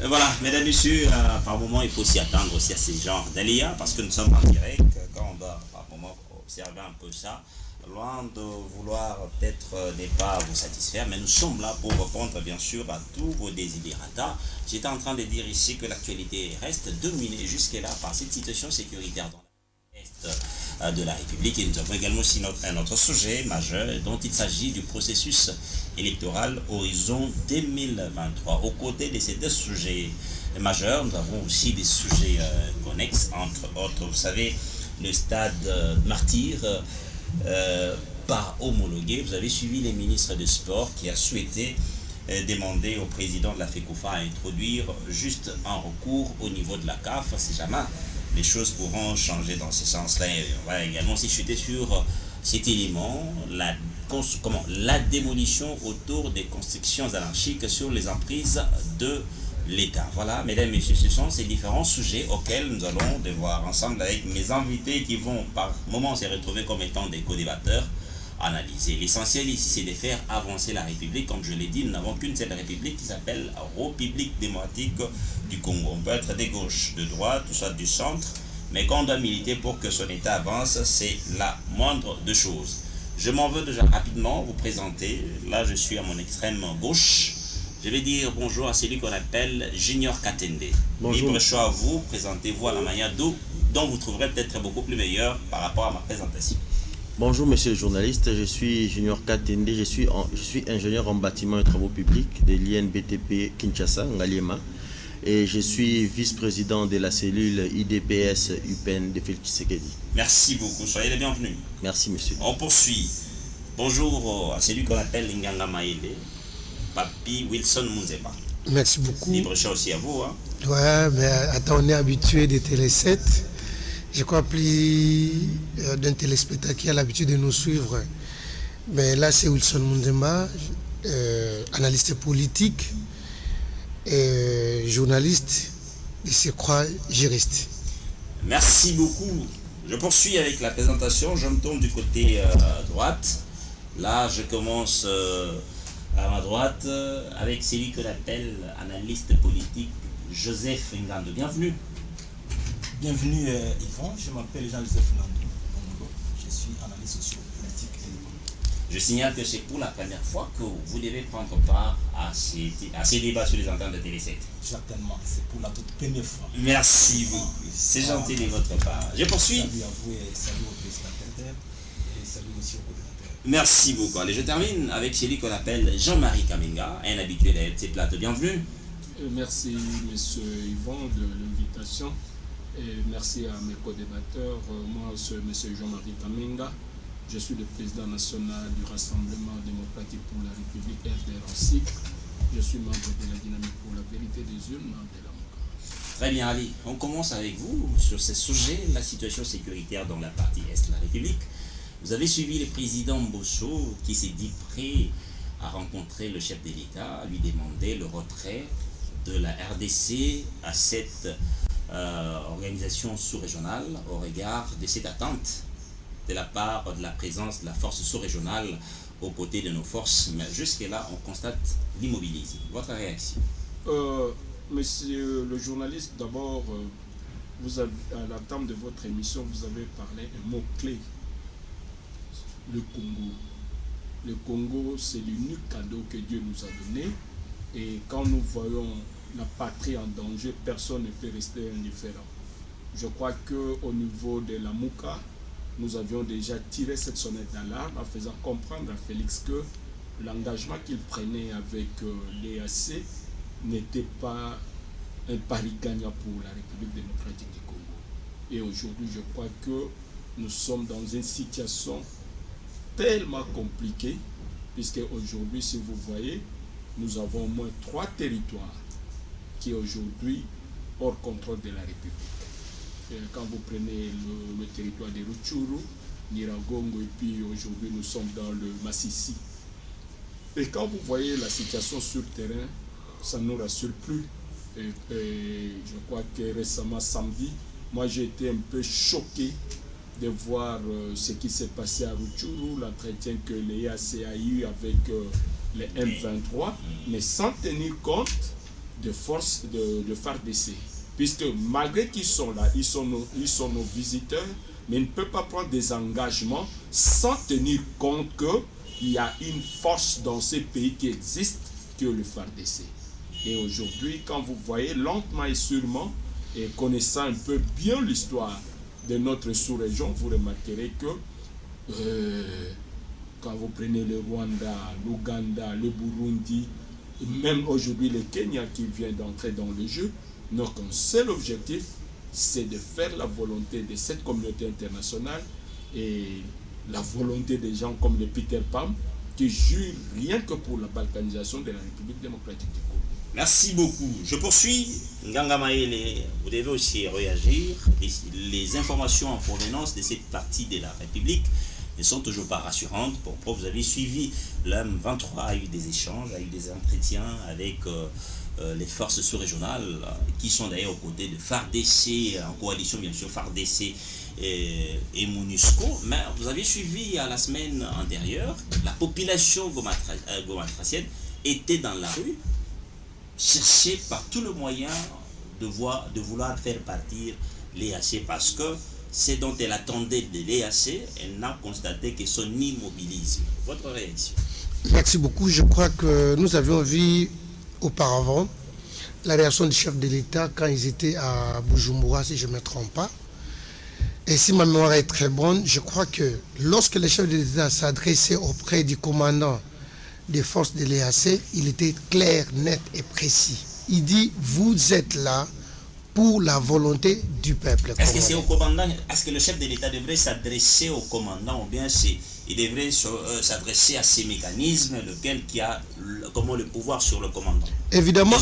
Voilà, mesdames, messieurs, par moment, il faut s'y attendre aussi à ces genres d'aléas parce que nous sommes en direct. Quand on doit par moment observer un peu ça, loin de vouloir peut-être ne pas vous satisfaire, mais nous sommes là pour répondre bien sûr à tous vos desiderata. J'étais en train de dire ici que l'actualité reste dominée jusque-là par cette situation sécuritaire dans l'Est de la République. Et nous avons également aussi un autre sujet majeur dont il s'agit du processus électoral Horizon 2023. Aux côtés de ces deux sujets majeurs, nous avons aussi des sujets connexes, entre autres, vous savez, le stade martyr pas homologué. Vous avez suivi les ministres des Sports qui a souhaité demander au président de la FECOFA à introduire juste un recours au niveau de la CAF. Si jamais les choses pourront changer dans ce sens-là. On va également aussi chuter sur cet élément, la démolition autour des constructions anarchiques sur les emprises de l'État. Voilà, mesdames et messieurs, ce sont ces différents sujets auxquels nous allons devoir, ensemble avec mes invités qui vont par moments se retrouver comme étant des co-débatteurs, analyser. L'essentiel ici, c'est de faire avancer la République. Comme je l'ai dit, nous n'avons qu'une seule République qui s'appelle République démocratique du Congo. On peut être des gauches, de droite, tout ça du centre, mais quand on doit militer pour que son État avance, c'est la moindre des choses. Je m'en veux déjà rapidement vous présenter. Là, je suis à mon extrême gauche. Je vais dire bonjour à celui qu'on appelle Junior Katende. Bonjour. Libre choix à vous, présentez-vous à la manière dont vous trouverez peut-être beaucoup plus meilleur par rapport à ma présentation. Bonjour monsieur le journaliste, je suis Junior Katende, je suis ingénieur en bâtiment et travaux publics de l'INBTP Kinshasa, Ngaliema, et je suis vice-président de la cellule IDPS UPN de Félix Tshisekedi. Merci beaucoup, soyez les bienvenus. Merci monsieur. On poursuit. Bonjour à celui qu'on appelle Nganga Maele, Papi Wilson Munzeba. Merci beaucoup. Libre choix aussi à vous. Hein. Ouais, mais attends, on est habitué des Télé 7. Je crois plus d'un téléspectateur qui a l'habitude de nous suivre. Mais là, c'est Wilson Munzeba, analyste politique et journaliste, et se croit juriste. Merci beaucoup. Je poursuis avec la présentation. Je me tourne du côté droite. Là, je commence à ma droite avec celui que l'appelle analyste politique Joseph Ngando. Bienvenue. Bienvenue Yvon, je m'appelle Jean-Joseph Ngando. Je suis analyste socio-politique et économique. Je signale que c'est pour la première fois que vous devez prendre part à ces débats sur les antennes de Télé 7. Certainement, c'est pour la toute première fois. Merci beaucoup, c'est gentil de votre part. Je poursuis. Salut à vous et salut au président Terre et salut aussi au coordinateur. Merci beaucoup. Allez, je termine avec celui qu'on appelle Jean-Marie Kamenga, un habitué de cette plate. Bienvenue. Merci monsieur Yvon de l'invitation. Et merci à mes co-débatteurs. Moi, c'est M. Jean-Marie Kamenga. Je suis le président national du Rassemblement démocratique pour la République FDR. Je suis membre de la Dynamique pour la vérité des urnes de la MOCA. Très bien, Ali. On commence avec vous sur ce sujet, la situation sécuritaire dans la partie Est de la République. Vous avez suivi le président Mbosso qui s'est dit prêt à rencontrer le chef de l'État, à lui demander le retrait de la RDC à cette organisation sous-régionale au regard de cette attente de la part de la présence de la force sous-régionale aux côtés de nos forces. Mais jusque-là, on constate l'immobilisme. Votre réaction? Monsieur le journaliste, d'abord, vous avez, à la table de votre émission, vous avez parlé un mot-clé, le Congo. Le Congo, c'est l'unique cadeau que Dieu nous a donné. Et quand nous voyons la patrie en danger, personne ne peut rester indifférent. Je crois qu'au niveau de la MOCA, nous avions déjà tiré cette sonnette d'alarme en faisant comprendre à Félix que l'engagement qu'il prenait avec l'EAC n'était pas un pari gagnant pour la République démocratique du Congo. Et aujourd'hui, je crois que nous sommes dans une situation tellement compliquée, puisque aujourd'hui, si vous voyez, nous avons au moins 3 territoires qui est aujourd'hui hors contrôle de la République. Et quand vous prenez le territoire de Rutshuru, Nyiragongo, et puis aujourd'hui nous sommes dans le Massissi. Et quand vous voyez la situation sur le terrain, ça ne nous rassure plus. Et je crois que récemment, samedi, moi j'ai été un peu choqué de voir ce qui s'est passé à Rutshuru, l'entretien que l'EAC a eu avec les M23, mais sans tenir compte de forces de FARDC. Puisque malgré qu'ils sont là, ils sont nos visiteurs, mais ils ne peuvent pas prendre des engagements sans tenir compte qu'il y a une force dans ces pays qui existe, que le FARDC. Et aujourd'hui, quand vous voyez lentement et sûrement, et connaissant un peu bien l'histoire de notre sous-région, vous remarquerez que quand vous prenez le Rwanda, l'Ouganda, le Burundi, et même aujourd'hui le Kenya qui vient d'entrer dans le jeu, notre seul objectif, c'est de faire la volonté de cette communauté internationale et la volonté des gens comme le Peter Pan qui jurent rien que pour la balkanisation de la République démocratique du Congo. Merci beaucoup. Je poursuis. Nganga Maele, vous devez aussi réagir. Les informations en provenance de cette partie de la République ne sont toujours pas rassurantes. Pour vous avez suivi, l'M23 a eu des échanges, a eu des entretiens avec les forces sous-régionales qui sont d'ailleurs aux côtés de FARDC, en coalition bien sûr, FARDC et MONUSCO. Mais vous avez suivi à la semaine antérieure, la population gomatracienne était dans la rue, chercher par tout le moyen de vouloir faire partir l'EAC parce que c'est dont elle attendait de l'EAC, elle n'a constaté que son immobilisme. Votre réaction? Merci beaucoup. Je crois que nous avions vu auparavant la réaction du chef de l'État quand ils étaient à Bujumbura, si je ne me trompe pas. Et si ma mémoire est très bonne, je crois que lorsque le chef de l'État s'adressait auprès du commandant des forces de l'EAC, il était clair, net et précis. Il dit, vous êtes là pour la volonté du peuple. Est-ce que c'est au commandant, est-ce que le chef de l'État devrait s'adresser au commandant ou bien il devrait s'adresser à ces mécanismes, lequel qui a le pouvoir sur le commandant? Évidemment,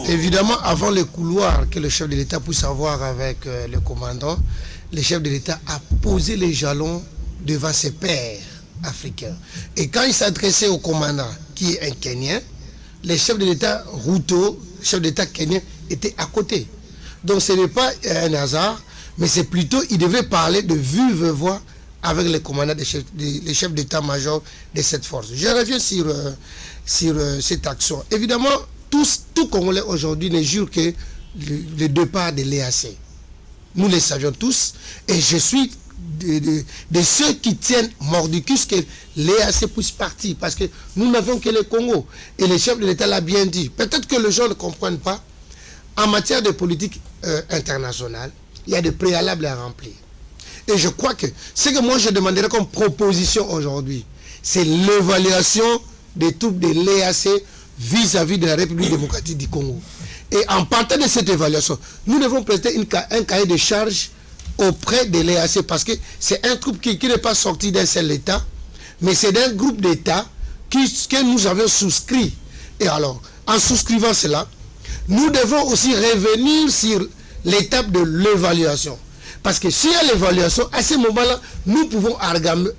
évidemment, avant le couloir que le chef de l'État puisse avoir avec le commandant, le chef de l'État a posé les jalons devant ses pairs africains. Et quand il s'adressait au commandant, qui est un Kenyan, le chef de l'État Ruto, chef d'État kenyan, était à côté. Donc ce n'est pas un hasard, mais c'est plutôt, il devait parler de vive voix avec les commandants, les chefs d'état-major de cette force. Je reviens sur cette action. Évidemment, tout Congolais aujourd'hui ne jure que le départ de l'EAC. Nous le savions tous, et je suis de ceux qui tiennent mordicus que l'EAC puisse partir, parce que nous n'avons que le Congo. Et le chef de l'État l'a bien dit. Peut-être que les gens ne comprennent pas. En matière de politique internationale, il y a des préalables à remplir. Et je crois que ce que moi je demanderais comme proposition aujourd'hui, c'est l'évaluation des troupes de l'EAC vis-à-vis de la République démocratique du Congo. Et en partant de cette évaluation, nous devons prêter un cahier de charge auprès de l'EAC parce que c'est un groupe qui n'est pas sorti d'un seul État, mais c'est d'un groupe d'États que nous avons souscrit. Et alors, en souscrivant cela, nous devons aussi revenir sur l'étape de l'évaluation. Parce que s'il y a l'évaluation, à ce moment-là, nous pouvons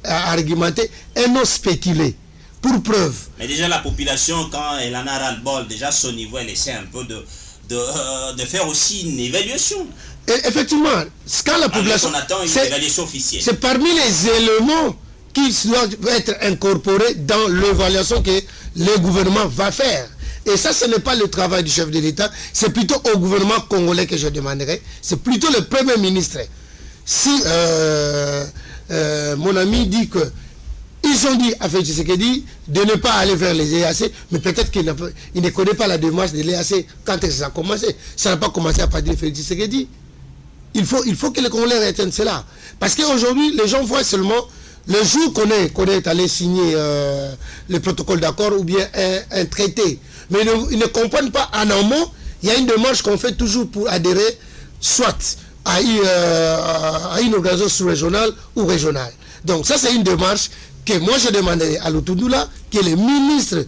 argumenter et non spéculer. Pour preuve. Mais déjà la population, quand elle en a ras-le-bol, déjà son niveau, elle essaie un peu de faire aussi une évaluation. Et effectivement, quand la population... On attend une évaluation officielle. C'est parmi les éléments qui doivent être incorporés dans l'évaluation que le gouvernement va faire. Et ça, ce n'est pas le travail du chef de l'État, c'est plutôt au gouvernement congolais que je demanderai, c'est plutôt le Premier ministre. Si mon ami dit que ils ont dit à Félix Tshisekedi de ne pas aller vers les EAC, mais peut-être qu'il ne connaît pas la démarche de l'EAC quand ça a commencé. Ça n'a pas commencé à partir de Félix Tshisekedi. Il faut que les Congolais retiennent cela. Parce qu'aujourd'hui, les gens voient seulement le jour qu'on est allé signer le protocole d'accord ou bien un traité. Mais ils ne comprennent pas en amont, il y a une démarche qu'on fait toujours pour adhérer soit à une organisation sous-régionale ou régionale. Donc ça, c'est une démarche que moi je demanderais à Lutundula, qui est le ministre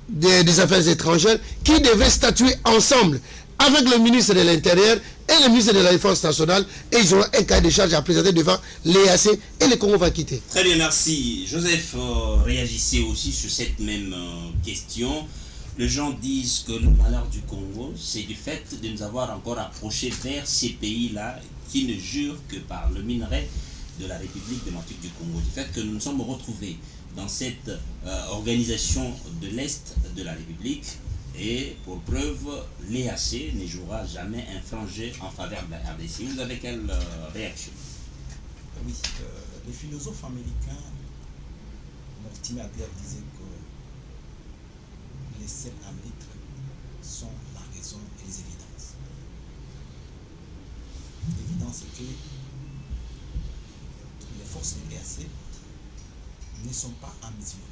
des Affaires étrangères, qui devait statuer ensemble avec le ministre de l'Intérieur et le ministre de la Défense nationale, et ils auront un cahier de charge à présenter devant l'EAC et le Congo va quitter. Très bien, merci. Joseph, réagissez aussi sur cette même question. Les gens disent que le malheur du Congo, c'est du fait de nous avoir encore approchés vers ces pays-là qui ne jurent que par le minerai de la République démocratique du Congo, du fait que nous nous sommes retrouvés dans cette organisation de l'Est de la République, Et pour preuve, l'EAC ne jouera jamais un franc jeu en faveur de la RDC. Vous avez quelle réaction? Oui, les philosophes américains, Mortimer Adler disait que les seuls arbitres sont la raison et les évidences. L'évidence est que les forces de l'EAC ne sont pas en mesure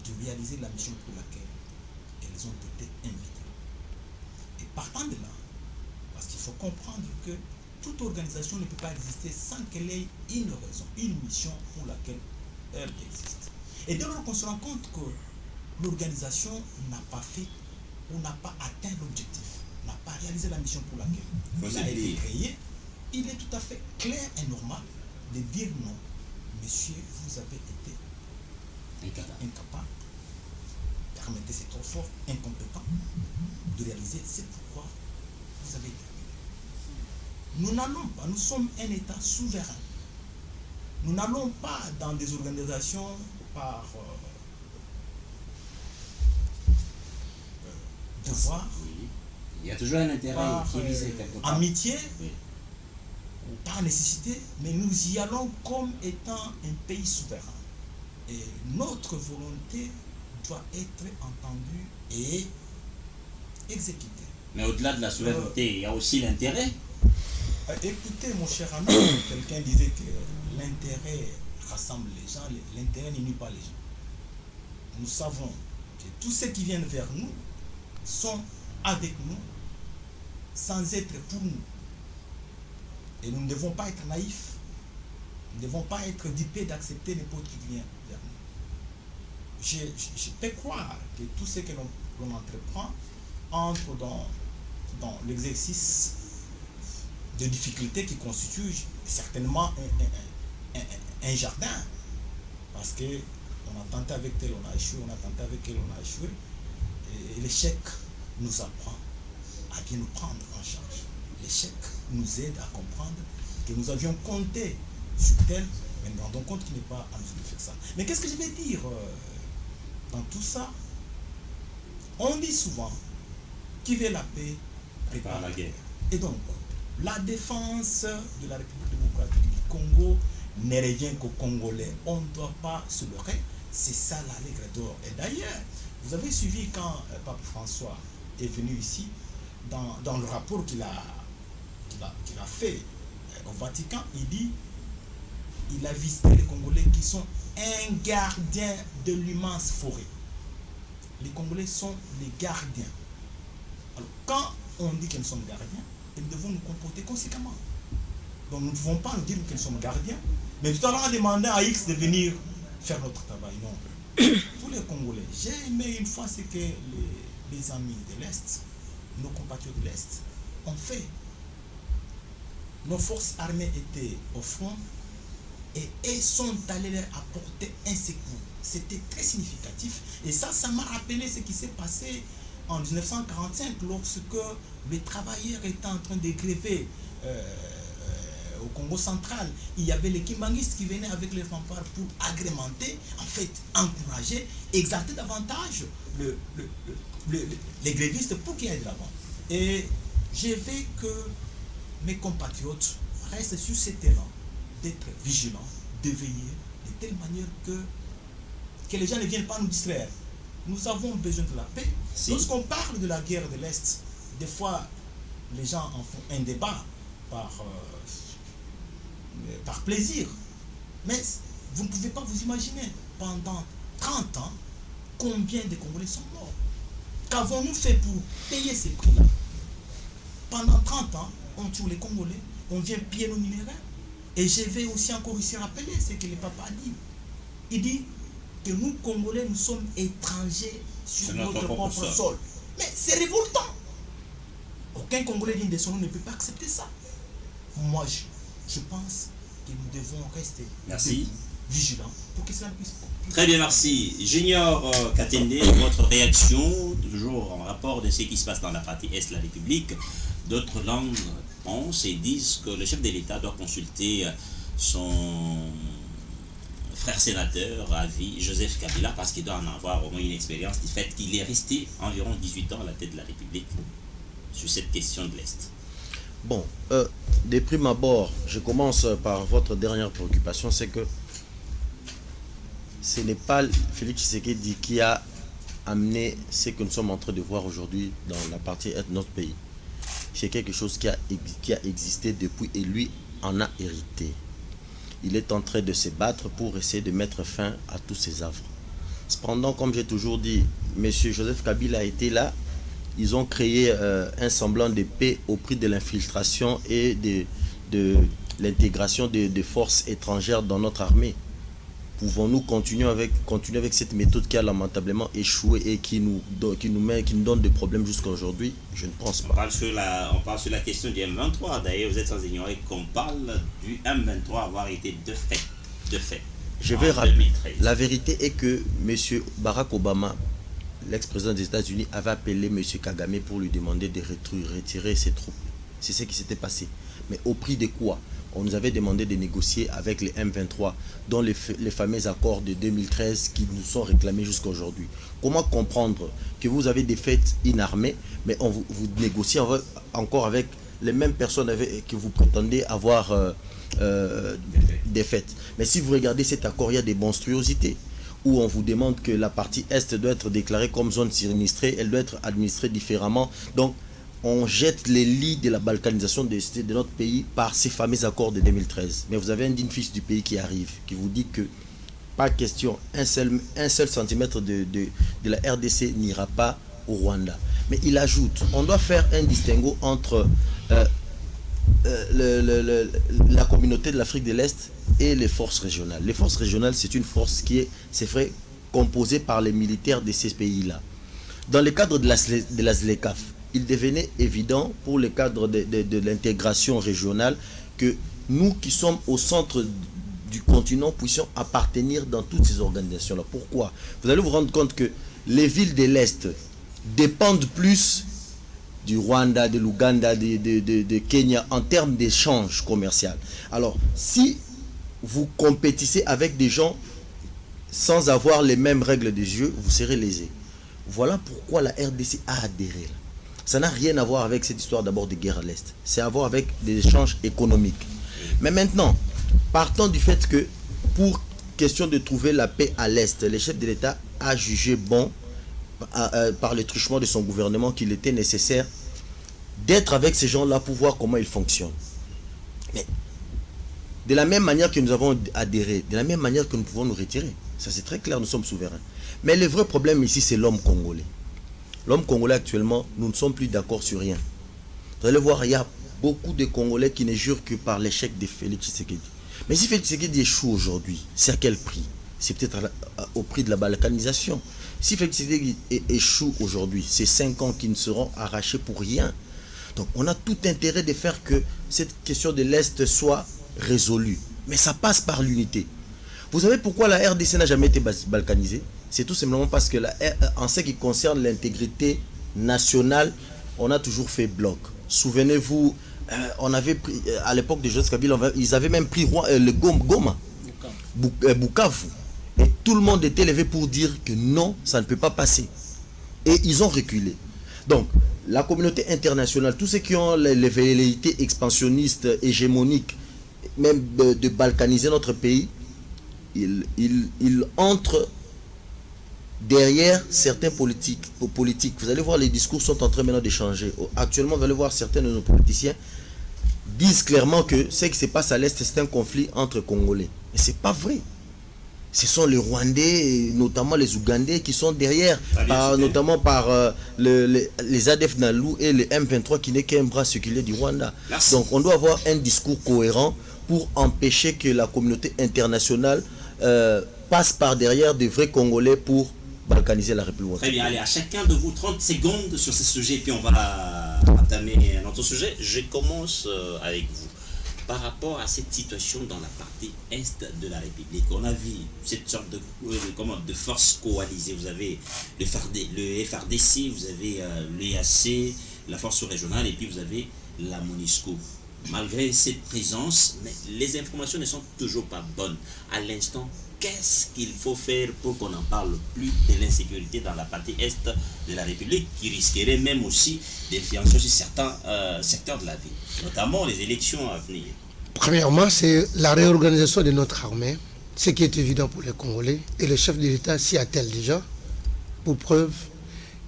de réaliser la mission pour laquelle elles ont été invitées. Et partant de là, parce qu'il faut comprendre que toute organisation ne peut pas exister sans qu'elle ait une raison, une mission pour laquelle elle existe. Et dès lors qu'on se rend compte que l'organisation n'a pas fait ou n'a pas atteint l'objectif, n'a pas réalisé la mission pour laquelle elle a été créée, il est tout à fait clair et normal de dire non, monsieur, vous avez été incapable, permettez, c'est trop fort, incompétent de réaliser, c'est pourquoi vous avez été. Nous n'allons pas, nous sommes un État souverain. Nous n'allons pas dans des organisations par devoir. Oui. Il y a toujours un intérêt par qui est visé quelque part. amitié, Oui. ou par nécessité, mais nous y allons comme étant un pays souverain. Et notre volonté doit être entendue et exécutée. Mais au-delà de la souveraineté, il y a aussi l'intérêt. Écoutez, mon cher ami, quelqu'un disait que l'intérêt rassemble les gens, l'intérêt n'unit pas les gens. Nous savons que tous ceux qui viennent vers nous sont avec nous, sans être pour nous. Et nous ne devons pas être naïfs, nous ne devons pas être dupés d'accepter n'importe qui vient vers nous. Je peux croire que tout ce que l'on entreprend entre dans l'exercice de difficultés qui constituent certainement un jardin. Parce que on a tenté avec tel, on a échoué, on a tenté avec tel, on a échoué. Et l'échec nous apprend à bien nous prendre en charge. L'échec nous aide à comprendre que nous avions compté sur tel, mais nous nous rendons compte qu'il n'est pas à nous de faire ça. Mais qu'est-ce que je vais dire dans tout ça? On dit souvent qui veut la paix prépare la guerre. Et donc, la défense de la République démocratique du Congo ne revient qu'aux Congolais. On ne doit pas se leurrer. C'est ça la règle d'or. Et d'ailleurs, vous avez suivi quand Pape François est venu ici, dans le rapport qu'il a fait au Vatican, il dit il a visité les Congolais qui sont un gardien de l'immense forêt. Les Congolais sont les gardiens. Alors, quand on dit que nous sommes gardiens, nous devons nous comporter conséquemment. Donc nous ne pouvons pas nous dire que nous sommes gardiens, mais tout à l'heure en demandant à X de venir faire notre travail. Non. Tous les Congolais, j'ai aimé une fois ce que les amis de l'Est, nos compatriotes de l'Est, ont fait. Nos forces armées étaient au front et sont allés leur apporter un secours. C'était très significatif. Et ça m'a rappelé ce qui s'est passé en 1945, lorsque les travailleurs étaient en train de gréver au Congo central, il y avait les kimbanguistes qui venaient avec les fanfares pour agrémenter, en fait, encourager, exalter davantage les grévistes pour qu'ils aillent de l'avant. Et je veux que mes compatriotes restent sur ce terrain, d'être vigilants, de veiller, de telle manière que les gens ne viennent pas nous distraire. Nous avons besoin de la paix. Si. Lorsqu'on parle de la guerre de l'Est, des fois, les gens en font un débat par plaisir. Mais vous ne pouvez pas vous imaginer, pendant 30 ans, combien de Congolais sont morts. Qu'avons-nous fait pour payer ces prix-là? Pendant 30 ans, on tue les Congolais, on vient piller nos minéraux. Et je vais aussi encore ici rappeler ce que le papa a dit. Il dit que nous, Congolais, nous sommes étrangers sur notre propre sol. Mais c'est révoltant. Aucun Congolais digne de son nom ne peut pas accepter ça. Moi, je pense que nous devons rester vigilants pour que cela puisse. Très bien, merci. Junior Katende, votre réaction, toujours en rapport de ce qui se passe dans la partie Est de la République. D'autres langues pensent et disent que le chef de l'État doit consulter son frère sénateur à vie, Joseph Kabila, parce qu'il doit en avoir au moins une expérience du fait qu'il est resté environ 18 ans à la tête de la République sur cette question de l'Est. Bon, de prime abord, je commence par votre dernière préoccupation, c'est que ce n'est pas Félix Tshisekedi qui a amené ce que nous sommes en train de voir aujourd'hui dans la partie est de notre pays. C'est quelque chose qui a existé depuis et lui en a hérité. Il est en train de se battre pour essayer de mettre fin à tous ces affres. Cependant, comme j'ai toujours dit, M. Joseph Kabila a été là. Ils ont créé un semblant de paix au prix de l'infiltration et de l'intégration de forces étrangères dans notre armée. Pouvons-nous continuer avec cette méthode qui a lamentablement échoué et qui nous donne des problèmes jusqu'à aujourd'hui? Je ne pense pas. On parle sur la question du M23. D'ailleurs, vous êtes sans ignorer qu'on parle du M23 avoir été de fait. Je vais rappeler. La vérité est que M. Barack Obama, l'ex-président des États-Unis, avait appelé M. Kagame pour lui demander de retirer ses troupes. C'est ce qui s'était passé. Mais au prix de quoi? On nous avait demandé de négocier avec les M23, dont les fameux accords de 2013 qui nous sont réclamés jusqu'à aujourd'hui. Comment comprendre que vous avez des fêtes inarmées, mais vous négociez encore avec les mêmes personnes que vous prétendez avoir des fêtes? Mais si vous regardez cet accord, il y a des monstruosités, où on vous demande que la partie Est doit être déclarée comme zone sinistrée, elle doit être administrée différemment. Donc, on jette les lits de la balkanisation de notre pays par ces fameux accords de 2013. Mais vous avez un digne fils du pays qui arrive, qui vous dit que pas question, un seul centimètre de la RDC n'ira pas au Rwanda. Mais il ajoute, on doit faire un distinguo entre la communauté de l'Afrique de l'Est et les forces régionales. Les forces régionales, c'est une force qui est, c'est vrai, composée par les militaires de ces pays-là. Dans le cadre de la ZLECAf, il devenait évident pour le cadre de l'intégration régionale que nous qui sommes au centre du continent puissions appartenir dans toutes ces organisations-là. Pourquoi? Vous allez vous rendre compte que les villes de l'Est dépendent plus du Rwanda, de l'Ouganda, de Kenya en termes d'échanges commerciaux. Alors, si vous compétissez avec des gens sans avoir les mêmes règles de jeu, vous serez lésés. Voilà pourquoi la RDC a adhéré. Ça n'a rien à voir avec cette histoire d'abord de guerre à l'Est. C'est à voir avec des échanges économiques. Mais maintenant, partant du fait que pour question de trouver la paix à l'Est, le chef de l'État a jugé bon, par le truchement de son gouvernement, qu'il était nécessaire d'être avec ces gens-là pour voir comment ils fonctionnent. Mais de la même manière que nous avons adhéré, de la même manière que nous pouvons nous retirer. Ça c'est très clair, nous sommes souverains. Mais le vrai problème ici, c'est l'homme congolais. L'homme congolais actuellement, nous ne sommes plus d'accord sur rien. Vous allez voir, il y a beaucoup de Congolais qui ne jurent que par l'échec de Félix Tshisekedi. Mais si Félix Tshisekedi échoue aujourd'hui, c'est à quel prix? C'est peut-être au prix de la balkanisation. Si Félix Tshisekedi échoue aujourd'hui, c'est 5 ans qui ne seront arrachés pour rien. Donc on a tout intérêt de faire que cette question de l'Est soit résolue. Mais ça passe par l'unité. Vous savez pourquoi la RDC n'a jamais été balkanisée? C'est tout simplement parce que en ce qui concerne l'intégrité nationale, on a toujours fait bloc. Souvenez-vous, on avait pris, à l'époque de Joseph Kabila, ils avaient même pris le Goma, Bukavu. Et tout le monde était levé pour dire que non, ça ne peut pas passer. Et ils ont reculé. Donc, la communauté internationale, tous ceux qui ont les velléités expansionnistes, hégémoniques, même de balkaniser notre pays, ils entrent derrière certains politiques. Vous allez voir, les discours sont en train maintenant de changer. Actuellement, vous allez voir, certains de nos politiciens disent clairement que ce qui se passe à l'Est, c'est un conflit entre Congolais. Mais ce n'est pas vrai. Ce sont les Rwandais, notamment les Ougandais, qui sont derrière, notamment par les ADF Nalou et les M23, qui n'est qu'un bras séculaire du Rwanda. Merci. Donc on doit avoir un discours cohérent pour empêcher que la communauté internationale passe par derrière des vrais Congolais pour balkaniser la République. Très bien, allez, à chacun de vous 30 secondes sur ce sujet, puis on va entamer un autre sujet. Je commence avec vous. Par rapport à cette situation dans la partie est de la République, on a vu cette sorte de force coalisée. Vous avez le FRDC, vous avez l'EAC, la force régionale, et puis vous avez la MONUSCO. Malgré cette présence, mais les informations ne sont toujours pas bonnes. À l'instant, qu'est-ce qu'il faut faire pour qu'on n'en parle plus de l'insécurité dans la partie est de la République, qui risquerait même aussi d'influencer aussi certains secteurs de la vie, notamment les élections à venir? Premièrement, c'est la réorganisation de notre armée, ce qui est évident pour les Congolais, et le chef de l'État s'y attelle déjà. Pour preuve,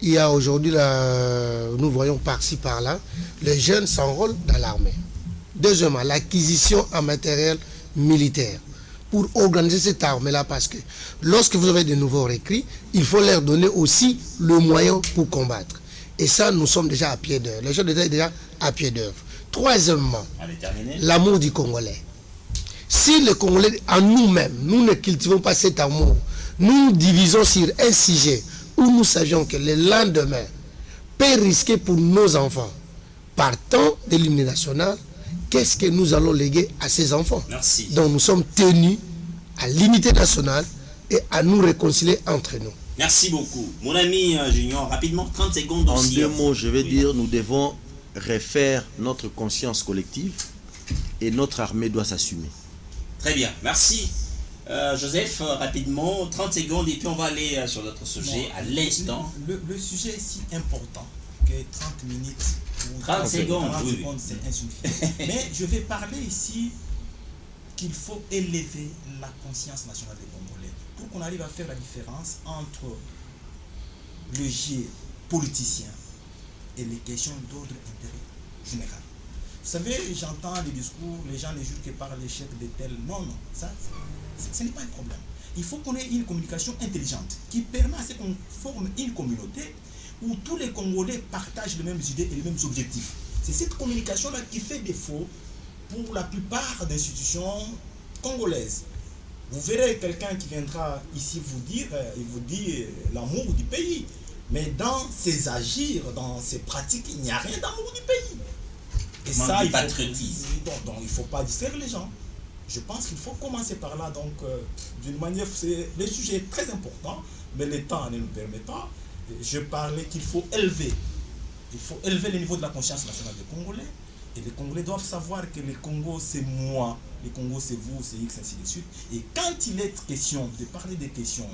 il y a aujourd'hui, nous voyons par-ci par-là, les jeunes s'enrôlent dans l'armée. Deuxièmement, l'acquisition en matériel militaire pour organiser cette armée-là, parce que lorsque vous avez de nouveaux recrues, il faut leur donner aussi le moyen pour combattre. Et ça, nous sommes déjà à pied d'œuvre. Le chef d'État est déjà à pied d'œuvre. Troisièmement, l'amour du Congolais. Si les Congolais, en nous-mêmes, nous ne cultivons pas cet amour, nous nous divisons sur un sujet où nous savions que le lendemain peut risquer pour nos enfants, partant de l'hymne national, qu'est-ce que nous allons léguer à ces enfants? Merci. Donc nous sommes tenus à l'unité nationale et à nous réconcilier entre nous. Merci beaucoup. Mon ami Junior, rapidement, 30 secondes aussi. En 2 mots, je vais dire, nous devons refaire notre conscience collective et notre armée doit s'assumer. Très bien, merci. Joseph, rapidement, 30 secondes et puis on va aller sur notre sujet à l'instant. Le sujet est si important que 30 minutes ou 30 secondes, 30 oui. secondes, c'est insuffisant. Mais je vais parler ici qu'il faut élever la conscience nationale des Congolais pour qu'on arrive à faire la différence entre le jet politicien et les questions d'ordre intérêt général. Vous savez, j'entends les discours, les gens ne jurent que par l'échec de tel. Non, non, ça, ce n'est pas un problème. Il faut qu'on ait une communication intelligente qui permet à ce qu'on forme une communauté où tous les Congolais partagent les mêmes idées et les mêmes objectifs. C'est cette communication-là qui fait défaut pour la plupart des institutions congolaises. Vous verrez quelqu'un qui viendra ici vous dire, il vous dit l'amour du pays. Mais dans ses agirs, dans ses pratiques, il n'y a rien d'amour du pays. Et ça, il ne faut pas distraire les gens. Je pense qu'il faut commencer par là. Donc, d'une manière, le sujet est très important, mais le temps ne nous permet pas. Je parlais qu'il faut élever. Il faut élever le niveau de la conscience nationale des Congolais. Et les Congolais doivent savoir que le Congo, c'est moi. Le Congo, c'est vous, c'est X, ainsi de suite. Et quand il est question de parler des questions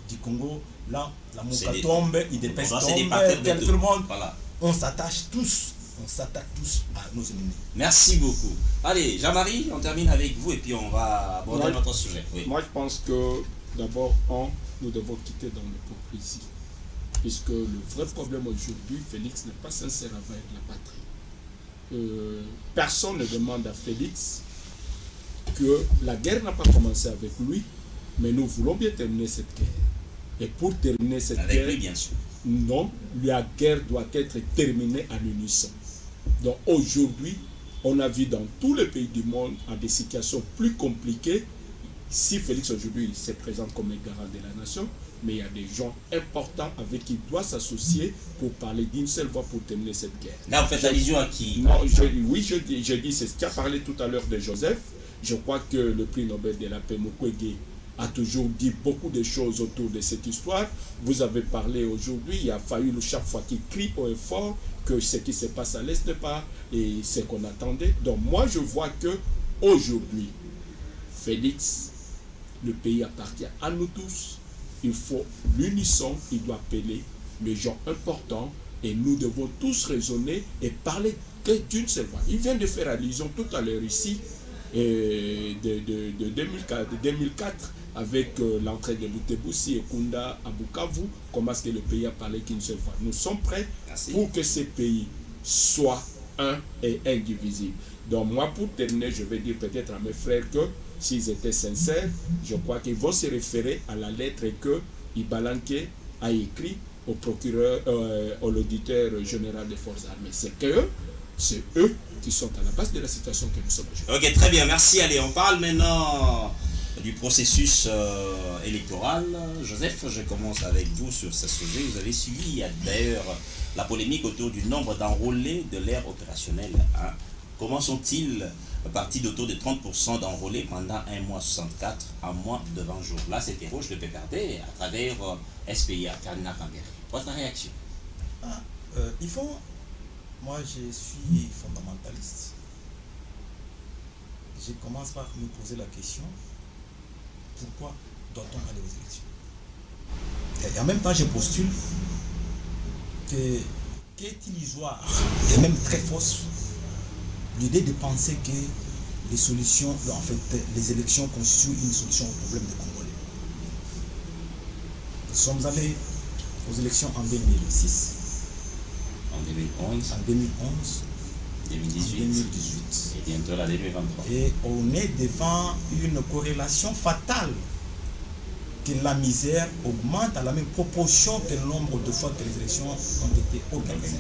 du Congo, là, la mouka tombe, il dépasse tombe, tout le monde, voilà. On s'attache tous. On s'attaque tous à nos ennemis. Merci beaucoup. Allez, Jean-Marie, on termine avec vous et puis on va aborder notre sujet. Oui. Moi, je pense que d'abord, nous devons quitter dans l'hypocrisie. Puisque le vrai problème aujourd'hui, Félix n'est pas sincère avec la patrie. Personne ne demande à Félix que la guerre n'a pas commencé avec lui, mais nous voulons bien terminer cette guerre. Et pour terminer cette guerre, avec lui, bien sûr. Non, la guerre doit être terminée en unisson. Donc aujourd'hui, on a vu dans tous les pays du monde en des situations plus compliquées. Si Félix aujourd'hui se présente comme un garant de la nation, mais il y a des gens importants avec qui il doit s'associer pour parler d'une seule voix pour terminer cette guerre. Là, vous faites allusion à qui? Non, je dis, c'est ce qu'a parlé tout à l'heure de Joseph. Je crois que le prix Nobel de la paix, Mukwege, a toujours dit beaucoup de choses autour de cette histoire. Vous avez parlé aujourd'hui, il a fallu chaque fois qu'il crie haut et fort que ce qui se passe à l'Est n'est pas et ce qu'on attendait. Donc moi je vois que aujourd'hui, Félix, le pays appartient à nous tous. Il faut l'unisson, il doit appeler les gens importants et nous devons tous raisonner et parler que d'une seule voix. Il vient de faire allusion tout à l'heure ici de 2004 avec l'entrée de Bouteboussi et Kunda à Bukavu, comment est-ce que le pays a parlé qu'une seule fois. Nous sommes prêts pour que ce pays soit un et indivisible. Donc moi, pour terminer, je vais dire peut-être à mes frères que s'ils étaient sincères, je crois qu'ils vont se référer à la lettre que Ibalanke a écrite au procureur, à l'auditeur général des forces armées. C'est eux qui sont à la base de la situation que nous sommes aujourd'hui. Ok, très bien, merci. Allez, on parle maintenant du processus électoral. Joseph, je commence avec vous sur ce sujet. Vous avez suivi d'ailleurs la polémique autour du nombre d'enrôlés de l'ère opérationnelle. Hein. Comment sont-ils partis d'autour de 30% d'enrôlés pendant 1 mois 64 à moins de 20 jours? Là, s'interroge le PPRD à travers SPIA, Ferdinand Kambere. Votre réaction? Il faut... Moi, je suis fondamentaliste. Je commence par me poser la question, pourquoi doit-on aller aux élections? Et en même temps, je postule qu'est illusoire et même très fausse l'idée de penser que les solutions, en fait, les élections constituent une solution au problème des Congolais. Nous sommes allés aux élections en 2006, En 2011, en 2011, 2018, en 2018. et bientôt la 2023. Et on est devant une corrélation fatale que la misère augmente à la même proportion que le nombre de fois que les élections ont été organisées.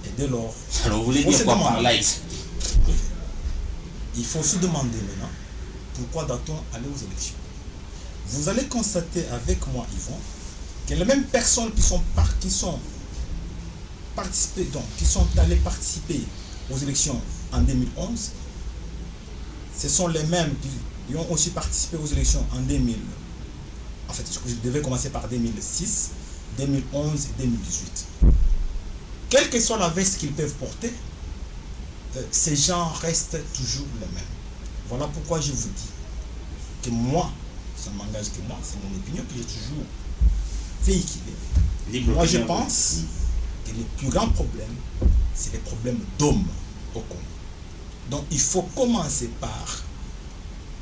Et dès lors, Alors vous voulez faut dire se quoi demander. par là? Il faut se demander maintenant pourquoi doit-on aller aux élections. Vous allez constater avec moi, Yvon, que les mêmes personnes qui sont allées participer aux élections en 2011, ce sont les mêmes qui ont aussi participé aux élections en 2000. En fait, je devais commencer par 2006, 2011 et 2018. Quelle que soit la veste qu'ils peuvent porter, ces gens restent toujours les mêmes. Voilà pourquoi je vous dis que moi, ça ne m'engage que moi, c'est mon opinion que j'ai toujours véhiculée. Moi, je pense que les plus grands problèmes, c'est les problèmes d'hommes au Congo. Donc, il faut commencer par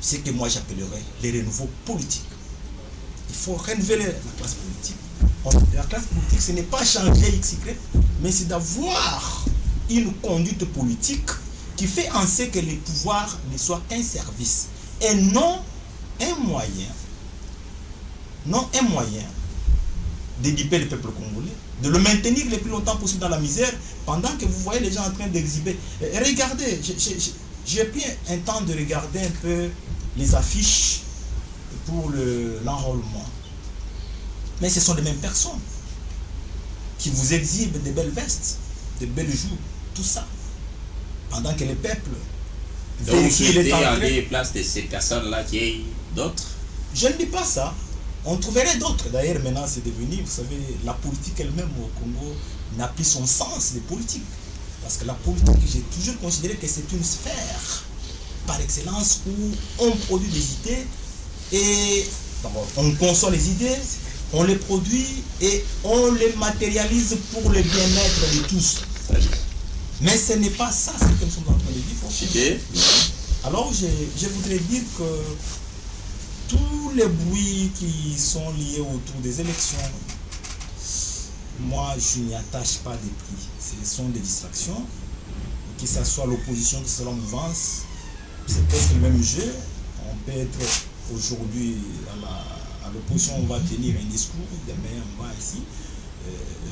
ce que moi j'appellerais les renouveaux politiques. Il faut renouveler la classe politique. La classe politique, ce n'est pas changer XY, mais c'est d'avoir une conduite politique qui fait en sorte que les pouvoirs ne soient qu'un service et non un moyen d'éduquer le peuple congolais, de le maintenir le plus longtemps possible dans la misère pendant que vous voyez les gens en train d'exhiber. Regardez, j'ai pu un temps de regarder un peu les affiches pour l'enrôlement. Mais ce sont les mêmes personnes qui vous exhibent des belles vestes, des belles joues, tout ça. Pendant que le peuple Donc vous souhaitez en à train- des places de ces personnes-là qu'il y ait d'autres? Je ne dis pas ça. On trouverait d'autres. D'ailleurs, maintenant, c'est devenu, vous savez, la politique elle-même au Congo n'a plus son sens de politique. Parce que la politique, j'ai toujours considéré que c'est une sphère par excellence où on produit des idées et d'abord, on conçoit les idées, on les produit et on les matérialise pour le bien-être de tous. Très bien. Mais ce n'est pas ça ce que nous sommes en train de vivre. Super. Alors, je voudrais dire que tous les bruits qui sont liés autour des élections, moi, je n'y attache pas des prix. Ce sont des distractions. Que ce soit l'opposition, que ce soit la mouvance, c'est presque le même jeu. On peut être aujourd'hui à l'opposition, on va tenir un discours, demain on va ici.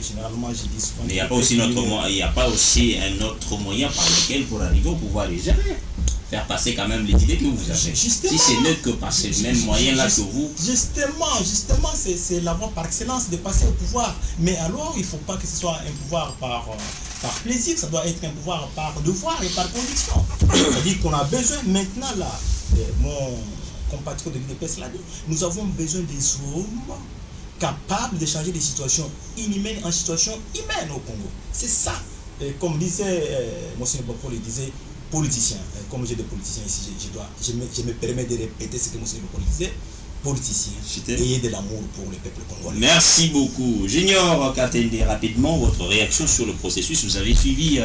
Généralement, je dis souvent... Mais il n'y a pas aussi il n'y a pas aussi un autre moyen par lequel pour arriver au pouvoir les gérer. Faire passer quand même les idées que vous avez. Justement. Si ce n'est que par ces mêmes moyens-là que vous... Justement, c'est la voie par excellence de passer au pouvoir. Mais alors, il ne faut pas que ce soit un pouvoir par plaisir, ça doit être un pouvoir par devoir et par conviction. C'est-à-dire qu'on a besoin maintenant, là, mon compatriote de l'UDPS l'a dit, nous avons besoin des hommes capables de changer des situations inhumaines en situations humaines au Congo. C'est ça. Et comme disait Monsieur Boko, il disait politicien. Comme j'ai des politiciens ici, je me permets de répéter ce que Monsieur Boko disait. Politicien. Ayez de l'amour pour le peuple congolais. Merci beaucoup. Junior Katende, rapidement, votre réaction sur le processus. Vous avez suivi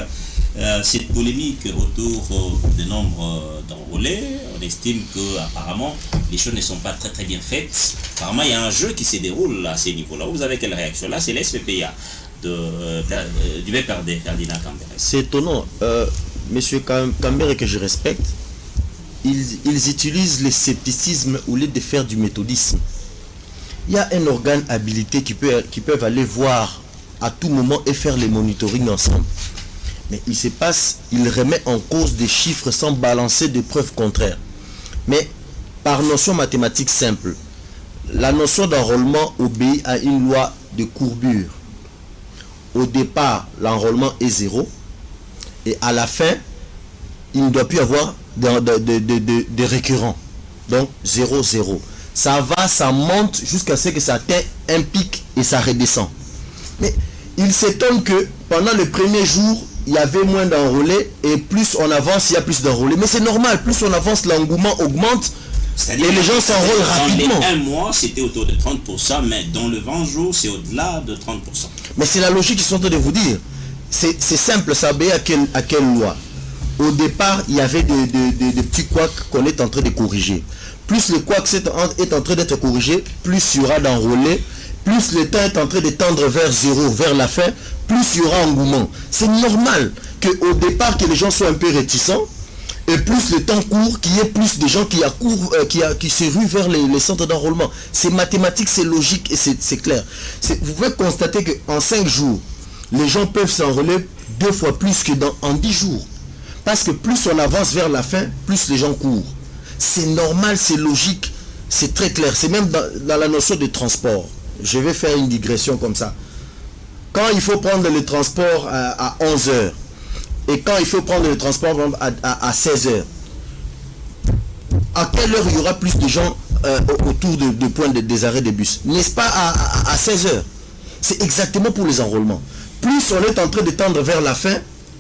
cette polémique autour du nombre d'enrôlés. On estime que apparemment les choses ne sont pas très bien faites. Apparemment, il y a un jeu qui se déroule à ces niveaux-là. Vous avez quelle réaction? Là, c'est l'SPPA du BPRD, Ferdinand Kambere. C'est étonnant. Monsieur Kambere, que je respecte, ils utilisent le scepticisme au lieu de faire du méthodisme. Il y a un organe habilité qui peuvent aller voir à tout moment et faire les monitoring ensemble. Mais il se passe, il remet en cause des chiffres sans balancer de preuves contraires. Mais par notion mathématique simple, la notion d'enrôlement obéit à une loi de courbure. Au départ, l'enrôlement est 0 et à la fin, il ne doit plus y avoir de récurrents. Donc 0, 0. Ça va, ça monte jusqu'à ce que ça atteigne un pic et ça redescend. Mais il s'étonne que pendant le premier jour, il y avait moins d'enrôlés et plus on avance, il y a plus d'enrôlés. Mais c'est normal, plus on avance, l'engouement augmente. C'est-à-dire Et les gens s'enrôlent rapidement. Dans les 1 mois, c'était autour de 30%, mais dans le 20 jours, c'est au-delà de 30%. Mais c'est la logique qu'ils sont en train de vous dire. C'est simple, ça obéit à quelle loi? Au départ, il y avait des petits couacs qu'on est en train de corriger. Plus le couac est en train d'être corrigé, plus il y aura d'enrôler, plus le temps est en train de tendre vers zéro, vers la fin, plus il y aura engouement. C'est normal qu'au départ, que les gens soient un peu réticents, et plus le temps court, qu'il y ait plus de gens qui se ruent vers les centres d'enrôlement. C'est mathématique, c'est logique et c'est clair. Vous pouvez constater qu'en 5 jours, les gens peuvent s'enrôler 2 fois plus que en 10 jours. Parce que plus on avance vers la fin, plus les gens courent. C'est normal, c'est logique, c'est très clair. C'est même dans la notion de transport. Je vais faire une digression comme ça. Quand il faut prendre le transport à 11 h, et quand il faut prendre le transport à 16 h, à quelle heure il y aura plus de gens autour de points des arrêts de bus? N'est-ce pas à 16 h? C'est exactement pour les enrôlements. Plus on est en train de tendre vers la fin,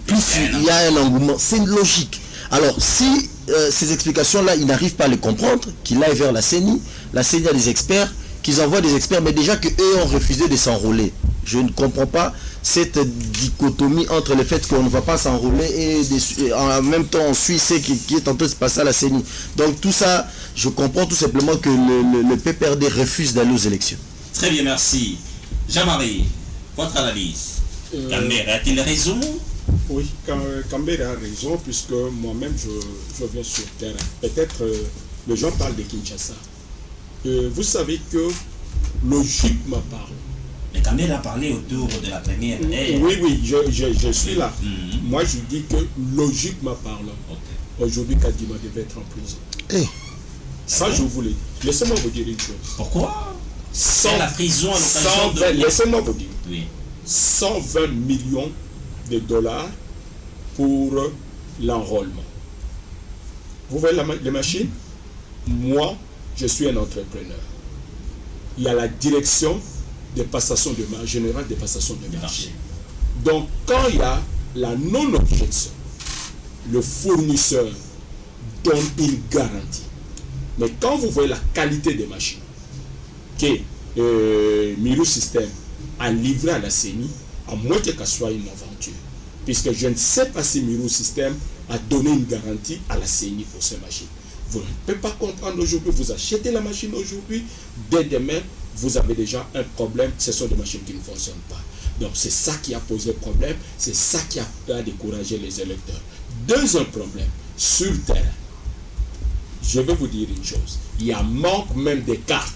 plus il y a un engouement. C'est logique. Alors, si ces explications-là, ils n'arrivent pas à les comprendre, qu'ils aillent vers la CENI a des experts, qu'ils envoient des experts, mais déjà qu'eux ont refusé de s'enrôler. Je ne comprends pas cette dichotomie entre le fait qu'on ne va pas s'enrôler et en même temps on suit ce qui est en train de se passer à la CENI. Donc tout ça, je comprends tout simplement que le PPRD refuse d'aller aux élections. Très bien, merci. Jean-Marie, votre analyse. Kambere a-t-il raison? Oui, Kambere a raison, puisque moi-même je viens sur terrain. Peut-être les gens parlent de Kinshasa. Vous savez que logiquement parlant, mais Kambere a parlé autour de la première ère. Oui, je suis là. Moi, je dis que logiquement parlant, aujourd'hui, Kadima devait être en prison. Ça, je vous l'ai dit. Laissez-moi vous dire une chose. Pourquoi? C'est la prison à l'occasion de... Laissez-moi vous dire. Oui. 120 millions de dollars pour l'enrôlement. Vous voyez les machines? Moi, je suis un entrepreneur. Il y a la direction de passation de marché, générale de passation de marché. Donc, quand il y a la non-objection, le fournisseur donne une garantie. Mais quand vous voyez la qualité des machines que Miro System a livré à la CENI, à moins que ce soit une aventure. Puisque je ne sais pas si Miro System a donné une garantie à la CENI pour ces machines. Vous ne pouvez pas comprendre aujourd'hui, vous achetez la machine aujourd'hui, dès demain, vous avez déjà un problème, ce sont des machines qui ne fonctionnent pas. Donc c'est ça qui a posé problème, c'est ça qui a découragé les électeurs. Deuxième problème, sur le terrain, je vais vous dire une chose, il y a manque même des cartes.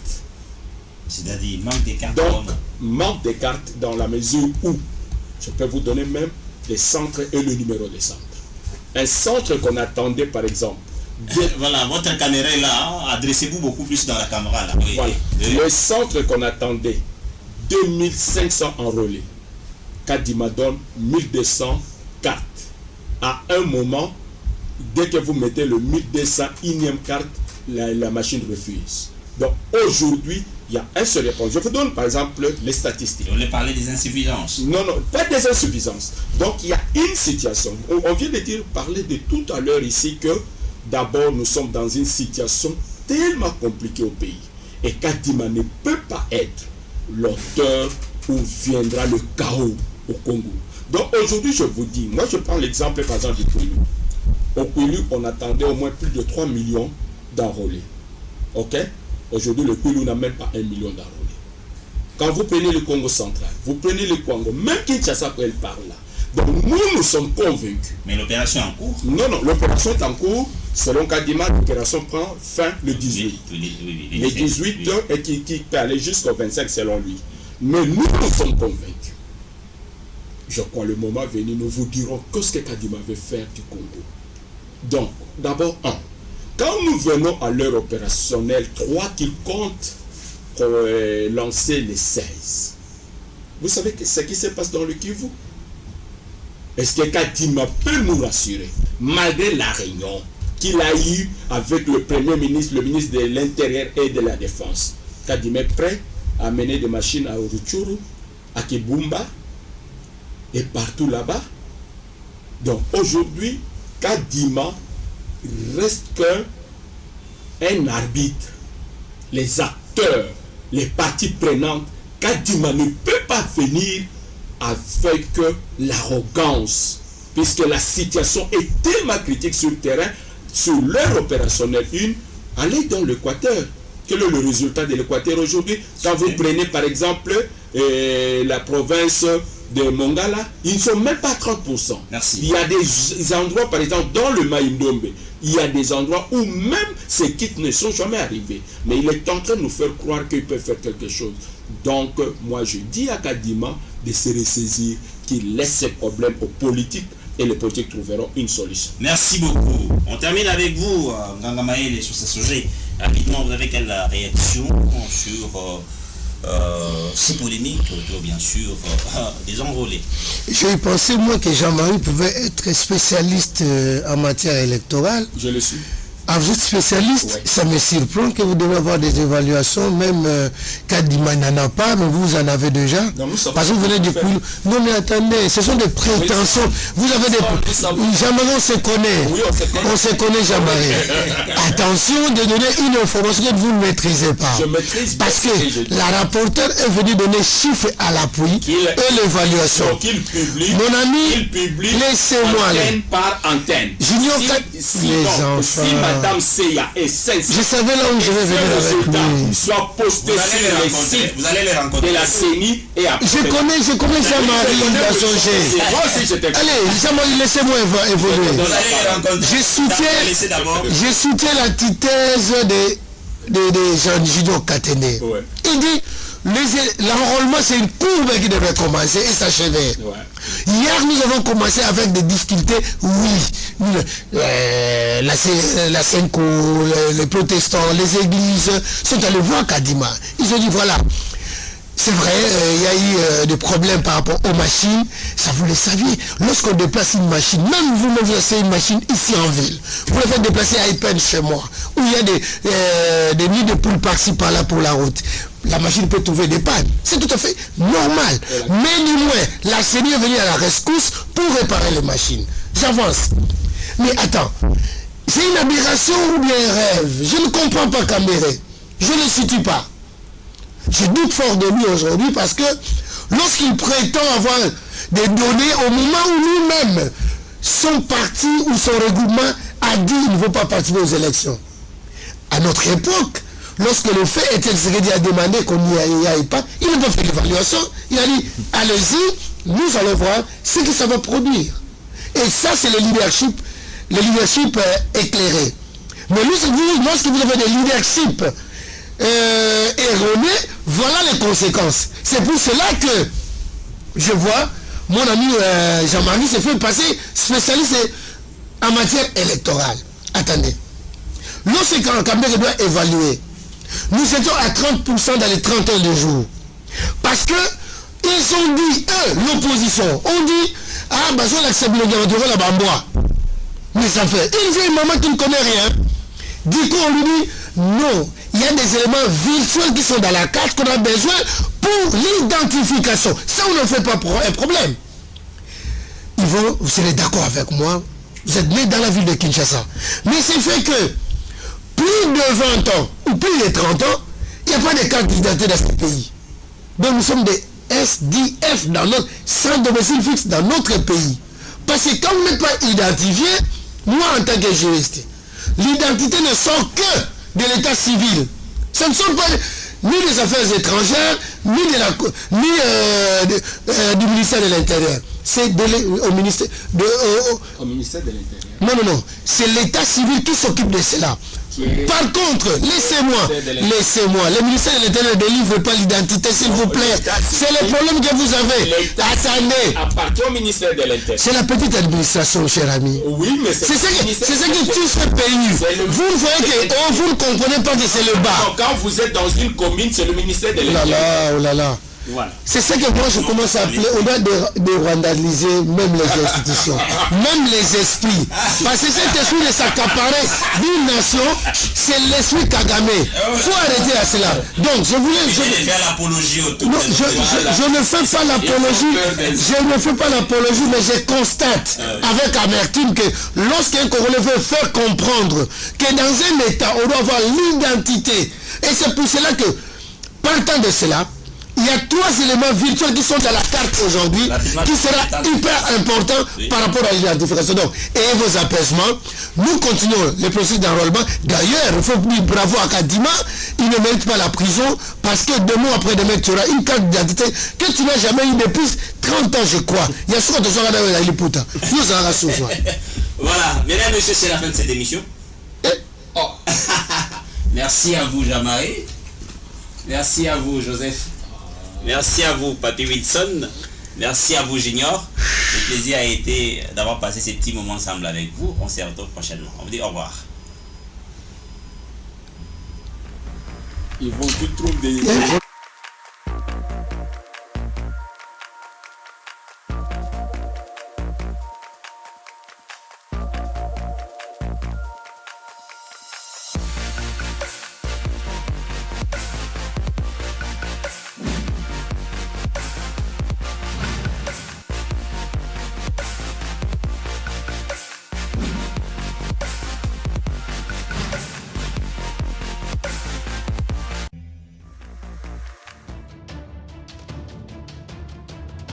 C'est-à-dire manque des cartes. Donc, manque des cartes dans la mesure où, je peux vous donner même les centres et le numéro des centres. Un centre qu'on attendait par exemple. Voilà, votre caméra est là, adressez-vous beaucoup plus dans la caméra là. Oui. Voilà. Le centre qu'on attendait, 2500 enrôlés. Kadima donne 1200 cartes. À un moment, dès que vous mettez le 1201e carte, la machine refuse. Donc aujourd'hui, il y a un seul réponse. Je vous donne par exemple les statistiques. On voulait parler des insuffisances. Non, pas des insuffisances. Donc il y a une situation. On vient de parler de tout à l'heure ici que d'abord nous sommes dans une situation tellement compliquée au pays. Et Kadima ne peut pas être l'auteur où viendra le chaos au Congo. Donc aujourd'hui je vous dis, moi je prends l'exemple par exemple du Kwilu. Au Kwilu, on attendait au moins plus de 3 millions d'enrôlés. Ok? Aujourd'hui, le Kwilu n'a même pas 1 million d'enrôlés. Quand vous prenez le Congo central, vous prenez le Congo, même Kinshasa, elle parle là. Donc nous sommes convaincus. Mais l'opération est en cours? Non, l'opération est en cours. Selon Kadima, l'opération prend fin le 18. Le 18 et qui peut aller jusqu'au 25 selon lui. Mais nous sommes convaincus. Je crois le moment venu, nous vous dirons ce que Kadima veut faire du Congo. Donc, d'abord, quand nous venons à l'heure opérationnelle 3 qui compte pour lancer les 16, vous savez ce qui se passe dans le Kivu? Est-ce que Kadima peut nous rassurer, malgré la réunion qu'il a eue avec le Premier ministre, le ministre de l'Intérieur et de la Défense? Kadima est prêt à mener des machines à Oruchuru, à Kibumba et partout là-bas. Donc aujourd'hui, Kadima reste un arbitre, les acteurs, les parties prenantes, Kadima ne peut pas venir avec l'arrogance, puisque la situation est tellement critique sur le terrain, sur l'heure opérationnelle 1, allez dans l'Équateur. Quel est le résultat de l'Équateur aujourd'hui? Quand vous prenez par exemple la province de Mongala, ils ne sont même pas 30%. Merci. Il y a des endroits, par exemple, dans le Maïndombe, il y a des endroits où même ces kits ne sont jamais arrivés. Mais il est en train de nous faire croire qu'il peut faire quelque chose. Donc, moi, je dis à Kadima de se ressaisir, qu'il laisse ces problèmes aux politiques et les politiques trouveront une solution. Merci beaucoup. On termine avec vous, Nganga Maël, sur ce sujet. Rapidement, vous avez quelle réaction sur ces polémiques autour, bien sûr, des enrôlés? J'ai pensé, moi, que Jean-Marie pouvait être spécialiste en matière électorale. Je le suis. Ah, vous êtes spécialiste, Ouais. Ça me surprend que vous devez avoir des évaluations, même Kadima n'en a pas, mais vous en avez déjà. Non, nous savons Parce que vous venez du faire. coup. Non mais attendez, ce sont des prétentions. Vous avez des. Jean-Marie, on se connaît. Oui, on se connaît. On se connaît, Jean-Marie. Attention de donner une information que vous ne maîtrisez pas. Je maîtrise bien Parce ce que je que dis. la rapporteure est venue donner chiffres à l'appui Qu'il- et l'évaluation. Donc il publie, Mon ami, il publie laissez-moi aller. antenne par antenne. Junior Kat- si les donc, si enfants. Madame Seya est sincère, Je savais là où je vais ces venir avec résultats lui. soient postés Vous allez sur les les rencontrer. sites Vous allez les rencontrer. de la CENI et après. Je connais Jean-Marie dans son jet. Moi aussi j'étais. Allez, Jean-Marie, laissez-moi évoluer. Vous allez les rencontrer. Je soutiens- Laissez d'abord. Je soutiens l'antithèse des jeunes Junior Katende. Ouais. Il dit l'enrôlement c'est une courbe qui devrait commencer et s'achever. Ouais. Hier nous avons commencé avec des difficultés, oui. La Senko, les protestants, les églises sont allés voir Kadima. Ils ont dit voilà. C'est vrai, il y a eu des problèmes par rapport aux machines. Ça, vous le saviez, lorsqu'on déplace une machine, même vous-même vous avez une machine ici en ville, vous le faites déplacer à Ipen chez moi, où il y a des nids de poules par-ci par-là pour la route. La machine peut trouver des pannes. C'est tout à fait normal. Mais du moins, la CENI est venue à la rescousse pour réparer les machines. J'avance. Mais attends, c'est une aberration ou bien un rêve? Je ne comprends pas Kambéré. Je ne le situe pas. Je doute fort de lui aujourd'hui parce que lorsqu'il prétend avoir des données au moment où lui-même, son parti ou son regroupement a dit qu'il ne veut pas participer aux élections. À notre époque, lorsque le fait était a demandé qu'on n'y aille pas, il n'a pas fait l'évaluation. Il a dit, allez-y, nous allons voir ce que ça va produire. Et ça, c'est le leadership éclairé. Mais lorsque vous avez des leaderships erronés, voilà les conséquences. C'est pour cela que je vois mon ami Jean-Marie se fait passer spécialiste en matière électorale. Attendez. Lorsque Kambéré doit évaluer, nous étions à 30% dans les 30 heures de jour. Parce que ils ont dit, eux, l'opposition, on dit, ah, bah, on accepte le diamant, la bambois. Mais ça fait, il dit une maman qui ne connaît rien. Du coup, on lui dit, non, il y a des éléments visuels qui sont dans la carte qu'on a besoin pour l'identification. Ça, on ne fait pas un problème. Ils vont, vous serez d'accord avec moi, vous êtes né dans la ville de Kinshasa. Mais c'est fait que plus de 20 ans ou plus de 30 ans, il n'y a pas de carte d'identité dans ce pays. Donc nous sommes des SDF dans notre sans domicile fixe dans notre pays. Parce que quand vous n'êtes pas identifié, moi en tant que juriste, l'identité ne sort que de l'état civil. Ce ne sont pas ni des affaires étrangères, ni du ministère de l'Intérieur. C'est au ministère de... Au ministère de l'Intérieur. Non. C'est l'état civil qui s'occupe de cela. Par contre, laissez-moi, le ministère de l'Intérieur ne délivre pas l'identité, s'il vous plaît. C'est le problème que vous avez. Attendez. Appartient au ministère de l'Intérieur. C'est la petite administration, cher ami. Oui, mais c'est ce qui tue ce pays. Vous voyez que vous ne comprenez pas que c'est le bas. Quand vous êtes dans une commune, c'est le ministère de l'Intérieur. Oh là là. Voilà. C'est ça que moi je commence à appeler, on doit dérwandaliser même les institutions, même les esprits. Parce que cet esprit de s'accaparer d'une nation, c'est l'esprit Kagame. Il faut arrêter à cela. Donc je voulais... Je faire l'apologie autour. Non, je ne fais pas l'apologie, je ne fais pas l'apologie, mais je constate avec amertume que lorsqu'un Congolais veut faire comprendre que dans un État, on doit avoir l'identité. Et c'est pour cela que, partant de cela, il y a 3 éléments virtuels qui sont dans la carte aujourd'hui, qui sera hyper important par rapport à l'identification. Donc, et vos apaisements, nous continuons le processus d'enrôlement. D'ailleurs, il faut dire bravo à Kadima, il ne mérite pas la prison, parce que 2 mois après demain, tu auras une carte d'identité que tu n'as jamais eu depuis 30 ans, je crois. Il y a souvent des gens qui ont l'Iliputa. Nous allons la souffrir. Voilà, mesdames et messieurs, c'est la fin de cette émission. Oh. Merci à vous, Jean-Marie. Merci à vous, Joseph. Merci à vous, Papy Wilson. Merci à vous, Junior. Le plaisir a été d'avoir passé ces petits moments ensemble avec vous. On se retrouve prochainement. On vous dit au revoir. Ils vont tout trouver des...